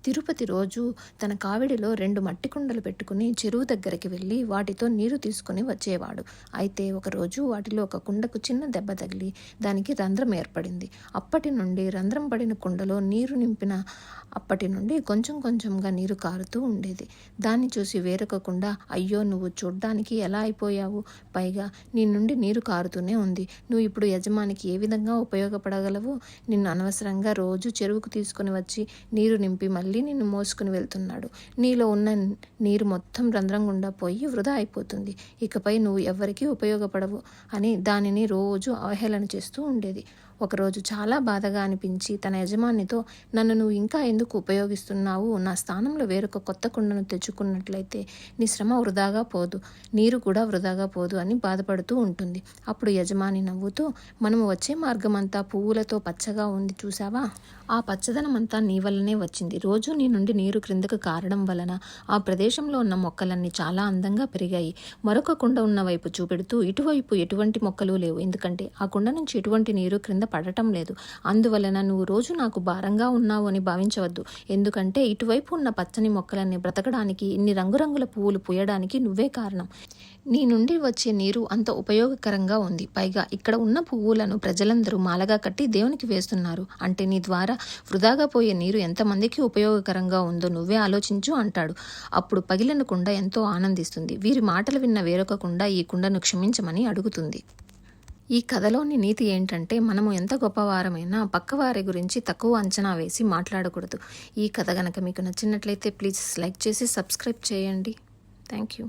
తిరుపతి రోజు తన కావిడిలో 2 మట్టి కుండలు పెట్టుకుని చెరువు దగ్గరికి వెళ్ళి వాటితో నీరు తీసుకుని వచ్చేవాడు. అయితే ఒకరోజు వాటిలో ఒక కుండకు చిన్న దెబ్బ తగిలి దానికి రంధ్రం ఏర్పడింది. అప్పటి నుండి రంధ్రం పడిన కుండలో నీరు నింపిన అప్పటి నుండి కొంచెం కొంచెంగా నీరు కారుతూ ఉండేది. దాన్ని చూసి వేరొక కుండ, అయ్యో నువ్వు చూడ్డానికి ఎలా అయిపోయావు, పైగా నీ నుండి నీరు కారుతూనే ఉంది, నువ్వు ఇప్పుడు యజమానికి ఏ విధంగా ఉపయోగపడగలవు, నిన్ను అనవసరంగా రోజు చెరువుకు తీసుకుని వచ్చి నీరు నింపి మళ్ళీ నిన్ను మోసుకుని వెళ్తున్నాడు, నీలో ఉన్న నీరు మొత్తం రంధ్రం గుండా పోయి వృధా అయిపోతుంది, ఇకపై నువ్వు ఎవ్వరికీ ఉపయోగపడవు అని దానిని రోజు అవహేళన చేస్తూ ఉండేది. ఒకరోజు చాలా బాధగా అనిపించి తన యజమానితో, నన్ను నువ్వు ఇంకా ఎందుకు ఉపయోగిస్తున్నావు, నా స్థానంలో వేరొక కొత్త కుండను తెచ్చుకున్నట్లయితే నీ శ్రమ వృధాగా పోదు, నీరు కూడా వృధాగా పోదు అని బాధపడుతూ ఉంటుంది. అప్పుడు యజమాని నవ్వుతూ, మనము వచ్చే మార్గమంతా పువ్వులతో పచ్చగా ఉంది చూసావా, ఆ పచ్చదనమంతా నీ వల్లనే వచ్చింది. రోజు నీ నుండి నీరు క్రిందకు కారడం వలన ఆ ప్రదేశంలో ఉన్న మొక్కలన్నీ చాలా అందంగా పెరిగాయి. మరొక కుండ ఉన్న వైపు చూపెడుతూ, ఇటువైపు ఎటువంటి మొక్కలు లేవు, ఎందుకంటే ఆ కుండ నుంచి ఎటువంటి నీరు క్రింద పడటం లేదు. అందువలన నువ్వు రోజు నాకు భారంగా ఉన్నావు అని భావించవద్దు, ఎందుకంటే ఇటువైపు ఉన్న పచ్చని మొక్కలన్నీ బ్రతకడానికి, ఇన్ని రంగురంగుల పువ్వులు పూయడానికి నువ్వే కారణం. నీ నుండి వచ్చే నీరు అంత ఉపయోగకరంగా ఉంది, పైగా ఇక్కడ ఉన్న పువ్వులను ప్రజలందరూ మాలగా కట్టి దేవునికి వేస్తున్నారు, అంటే నీ ద్వారా వృధాగా పోయే నీరు ఎంతమందికి ఉపయోగకరంగా ఉందో నువ్వే ఆలోచించు అంటాడు. అప్పుడు పగిలిన కుండ ఎంతో ఆనందిస్తుంది. వీరి మాటలు విన్న వేరొక కుండ ఈ కుండను క్షమించమని అడుగుతుంది. ఈ కథలోని నీతి ఏంటంటే, మనము ఎంత గొప్పవారమైనా పక్కవారి గురించి తక్కువ అంచనా వేసి మాట్లాడకూడదు. ఈ కథ గనక మీకు నచ్చినట్లయితే ప్లీజ్ లైక్ చేసి సబ్స్క్రైబ్ చేయండి. Thank you.